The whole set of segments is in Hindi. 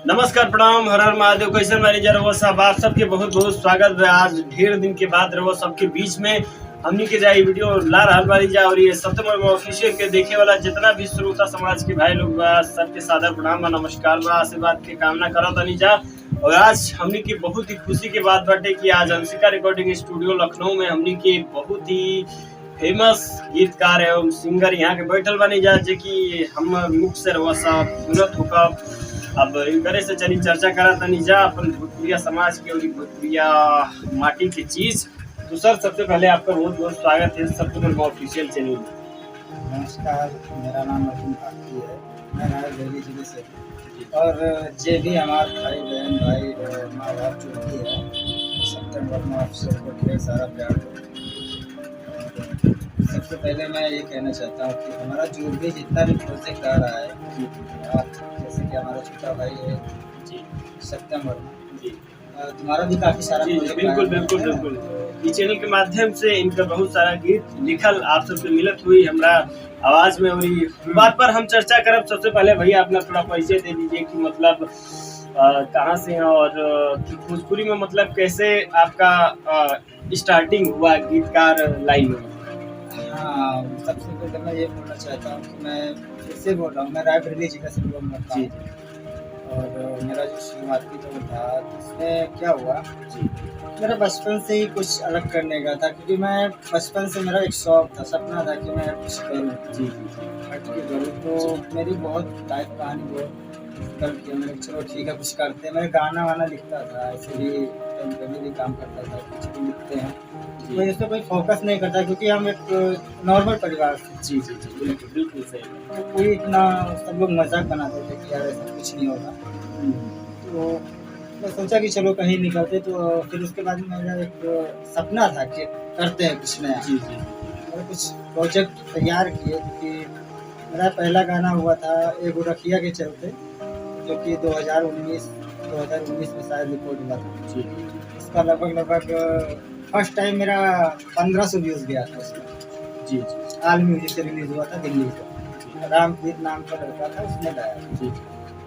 नमस्कार, प्रणाम, हर हर महादेव। कैसे मैनेजर रहो सब, आप सबके बहुत बहुत स्वागत है। आज ढेर दिन के बाद रहो सबके बीच में हमनी के जाए वीडियो ला रहल बारी जा। और ये सत्यम ऑफिशियल के देखे वाला जितना भी श्रोता समाज के भाई लोग बा, सबके सादर प्रणाम बा, नमस्कार बा, आशीर्वाद के कामना करो तनी जा। और आज हमनी की बहुत ही खुशी के बात बाटे कि आज अंशिका रिकॉर्डिंग स्टूडियो लखनऊ में हमनी के बहुत ही फेमस गीतकार एवं सिंगर यहाँ के बैठल बनी जा, जे कि हम मुख से रहो सब सुनत होगा। अब इनकरे से चली चर्चा करा तनी जा अपन भोजपुरिया समाज के और भोजपुरिया माटी की चीज। तो सर, सबसे पहले आपका बहुत बहुत स्वागत है सत्यम ऑफिशियल चैनल में। नमस्कार, मेरा नाम अर्जुन भारती है। मैं नारायण दिल्ली जिले से और जे भी हमारे भाई बहन भाई माँ बाप जो भी है सत्यम ऑफिसर को ढेर सारा प्यार दो। सबसे पहले मैं ये कहना चाहता हूँ कि हमारा जो भी जितना भी प्रोजेक्ट आ रहा है, जैसे कि हमारा छोटा भाई है सत्यम वर्मा, तुम्हारा भी काफी सारा प्रोजेक्ट बिल्कुल बिल्कुल बिल्कुल। इस चैनल के माध्यम से इनका बहुत सारा गीत लिखल आप सबसे मिलत हुई हमरा आवाज में। और बात पर हम चर्चा करब। सबसे पहले भैया अपना थोड़ा परिचय दे दीजिए कि मतलब कहाँ से हैं और भोजपुरी में मतलब कैसे आपका स्टार्टिंग हुआ गीतकार लाइन में। हाँ, सबसे पहले मैं ये बोलना चाहता हूँ कि मैं फिर से बोल रहा हूँ, मैं रायबरेली जिला से बिलोंग करता हूँ। और मेरा जो शुरुआती दौर था उसमें क्या हुआ, मेरा बचपन से ही कुछ अलग करने का था, क्योंकि मैं बचपन से मेरा एक शौक था, सपना था कि मैं कुछ करूँ हट के करूँ। तो मेरी बहुत लाइफ कहानी बहुत करके मैंने चलो ठीक है कुछ करते हैं। मैं गाना वाना लिखता था, ऐसे भी कभी भी काम करता था, कुछ भी लिखते हैं तो इस पर कोई फोकस नहीं करता, क्योंकि हम एक नॉर्मल परिवार से। जी जी जी, बिल्कुल बिल्कुल सही। तो कोई इतना सब लोग मजाक बनाते थे कि यार ऐसा कुछ नहीं होगा। तो मैं सोचा कि चलो कहीं निकलते। तो फिर उसके बाद मेरा एक सपना था कि करते हैं कुछ नया। जी जी, मैंने कुछ प्रोजेक्ट तैयार किए, क्योंकि मेरा पहला गाना हुआ था एक रखिया के चलते, जो कि 2019 में शायद रिकॉर्ड हुआ था। जी इसका लगभग फर्स्ट टाइम मेरा 1500 व्यूज गया था उसमें। जी जी आल म्यूजिक से रिलीज हुआ था दिल्ली से, रामप्रीत नाम का लड़का था उसने गाया। जी।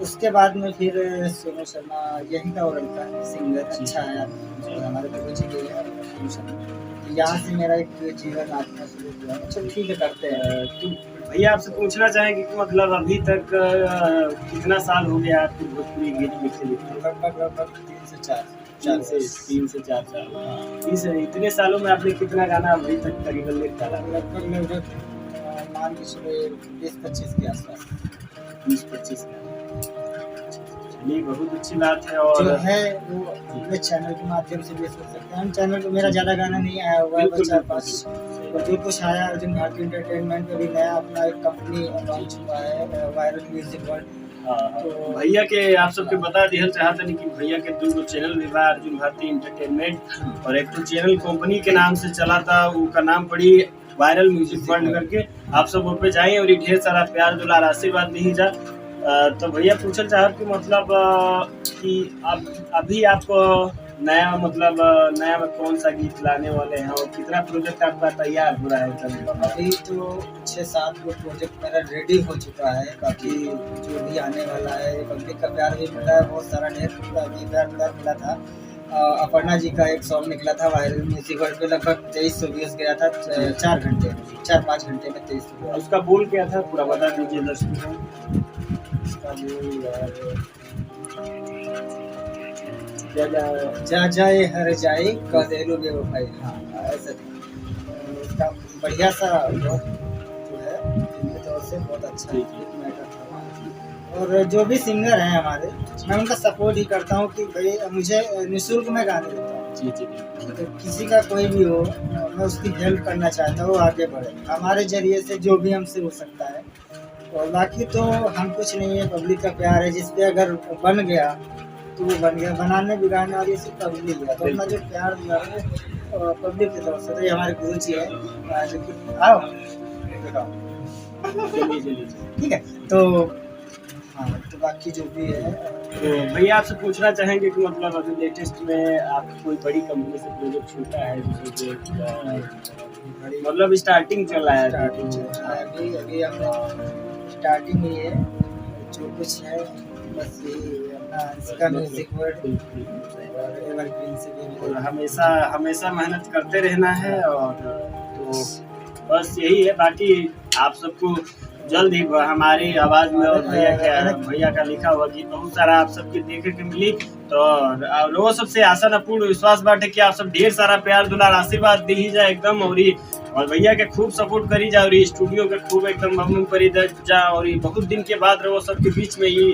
उसके बाद में फिर सोनू शर्मा यही का और लड़का सिंगर अच्छा है और हमारे गुरु जी के हैं सोनू शर्मा। तो यहाँ से मेरा एक जीवन आत्मा शुरू हुआ। चलो ठीक है करते हैं। तो भैया आपसे पूछना चाहेंगे कि मतलब अभी तक कितना साल हो गया आपको भोजपुरी गीत लिखते लिखते। लगभग 3 से 4 3 से 4 साल। इतने सालों में आपने कितना गाना अभी तक करीबन लिख डाला? लगभग मान के चलो 20-25 के आसपास। 20-25 गाना। चलिए, बहुत अच्छी बात है। और जो है वो अपने चैनल के माध्यम से भी सुन सकते हैं। हम चैनल पे मेरा ज़्यादा गाना नहीं आया हुआ है, बस 4-5 और जो कुछ आया। अर्जुन भारती एंटरटेनमेंट में भी नया अपना एक कंपनी लॉन्च हुआ है, वायरल म्यूजिक वर्ल्ड। तो भैया के आप सबके बता दिहल चाहते नहीं कि भैया के 2 चैनल भी बा, अर्जुन भारती एंटरटेनमेंट और एक तो चैनल कंपनी के नाम से चला था, उसका नाम पड़ी वायरल म्यूजिक वर्ल्ड करके। आप सब उस पे जाइए और ढेर सारा प्यार दुलार आशीर्वाद दी जा। तो भैया पूछल चाहत कि मतलब कि अभी आप नया मतलब नया में कौन सा गीत लाने वाले हैं और कितना प्रोजेक्ट आपका तैयार हो रहा है? अभी तो 6-7 वो प्रोजेक्ट मेरा रेडी हो चुका है। बाकी जो भी आने वाला है, पब्लिक का प्यार भी मिला है, बहुत सारा ढेर प्यार मिला था। अपर्णा जी का एक सॉन्ग निकला था वायरल म्यूजिक वर्ल्ड पे, लगभग 2300 व्यूज गया था 4-5 घंटे में 2300। उसका बोल क्या था पूरा बता दीजिए दर्शकों को। उसका बोल जा जाए हर जाए कह दे लो बेवफाई। हाँ ऐसा था। उसका बढ़िया सा जो है फिल्मी तौर से बहुत अच्छा मैटर था। और जो भी सिंगर हैं हमारे, मैं उनका सपोर्ट ही करता हूँ कि भाई मुझे निःशुल्क में गाने देता हूँ। जी जी, तो किसी का कोई भी हो, मैं उसकी हेल्प करना चाहता हूँ, आगे बढ़े हमारे जरिए से जो भी हमसे हो सकता है। और बाकी तो हम कुछ नहीं है, पब्लिक का प्यार है। जिसपे अगर बन गया तो वो बन गया, बनाने बिगाड़ने वाली सिर्फ पब्लिक है। तो अपना जो प्यार दिया है पब्लिक की तरफ से, तो ये हमारे गुरु जी है जो कि आओ ठीक है। तो हाँ, तो बाकी जो भी है। तो भैया आपसे पूछना चाहेंगे कि मतलब अभी लेटेस्ट में आप कोई बड़ी कंपनी से प्रोजेक्ट छूटा है मतलब स्टार्टिंग चल रहा है? अभी हम स्टार्टिंग ही है। जो कुछ है बस ये अपना इसका म्यूजिक वर्ड और एवरग्रीन से भी और हमेशा हमेशा मेहनत करते रहना है। और तो बस यही है, बाकी आप सबको जल्द ही हमारी आवाज में और भैया का लिखा हुआ गीत बहुत सारा आप सबके देखे के मिली। तो लोगों सबसे आशा न पूर्ण विश्वास बाटे कि आप सब ढेर सारा प्यार दुलार आशीर्वाद दी ही जाए एकदम, और भैया के खूब सपोर्ट करी जा, और स्टूडियो के खूब एकदम बमनुम करी जा। और ये बहुत दिन के बाद रहो सबके बीच में ये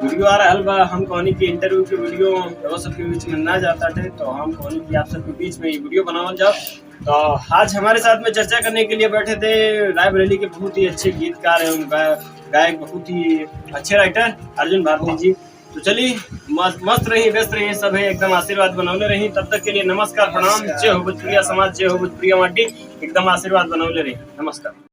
वीडियो आ रहा बा। हम कहनी की इंटरव्यू के वीडियो रहो सबके बीच में ना जाता थे, तो हम कहनी की आप सबके बीच में ये वीडियो बनावल जाओ। तो आज हमारे साथ में चर्चा करने के लिए बैठे थे रायबरेली के बहुत ही अच्छे गीतकार हैं, उनका गायक बहुत ही अच्छे राइटर अर्जुन भारती जी। तो चलिए मस्त रही, व्यस्त रही, सब है एकदम आशीर्वाद बनौले रही। तब तक के लिए नमस्कार, प्रणाम, जय हो भोजपुरिया समाज, जय हो भोजपुरिया माटी, एकदम आशीर्वाद बनौले रही, नमस्कार।